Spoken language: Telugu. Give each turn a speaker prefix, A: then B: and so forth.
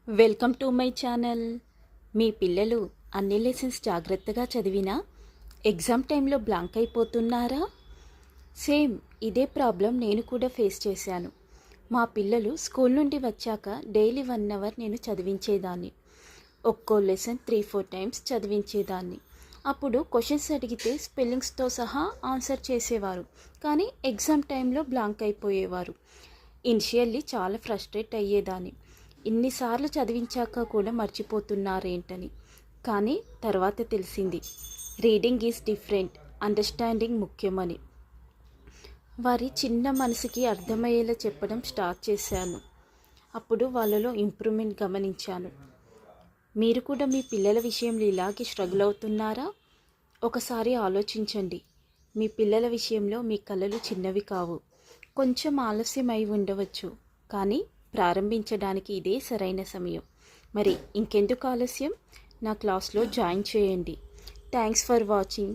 A: Welcome to my channel. మీ పిల్లలు అన్ని లెసన్స్ జాగ్రత్తగా చదివినా ఎగ్జామ్ టైంలో బ్లాంక్ అయిపోతున్నారా? సేమ్ ఇదే ప్రాబ్లం నేను కూడా ఫేస్ చేశాను. మా పిల్లలు స్కూల్ నుండి వచ్చాక డైలీ 1 అవర్ నేను చదివించేదాన్ని. ఒక్కో లెసన్ 3-4 టైమ్స్ చదివించేదాన్ని. అప్పుడు క్వశ్చన్స్ అడిగితే స్పెల్లింగ్స్తో సహా ఆన్సర్ చేసేవారు, కానీ ఎగ్జామ్ టైంలో బ్లాంక్ అయిపోయేవారు. ఇనిషియల్లీ చాలా ఫ్రస్ట్రేట్ అయ్యేదాన్ని. ఇన్నిసార్లు చదివించాక కూడా మర్చిపోతున్నారేంటని. కానీ తర్వాత తెలిసింది, రీడింగ్ ఈజ్ డిఫరెంట్, అండర్స్టాండింగ్ ముఖ్యమని. వారి చిన్న మనసుకి అర్థమయ్యేలా చెప్పడం స్టార్ట్ చేశాను. అప్పుడు వాళ్ళలో ఇంప్రూవ్మెంట్ గమనించాను. మీరు కూడా మీ పిల్లల విషయంలో ఇలాగే స్ట్రగుల్ అవుతున్నారా? ఒకసారి ఆలోచించండి. మీ పిల్లల విషయంలో మీ కలలు చిన్నవి కావు. కొంచెం ఆలస్యం అయి ఉండవచ్చు, కానీ ప్రారంభించడానికి ఇదే సరైన సమయం. మరి ఇంకెందుకు ఆలస్యం? నా క్లాస్లో జాయిన్ చేయండి. Thanks for watching.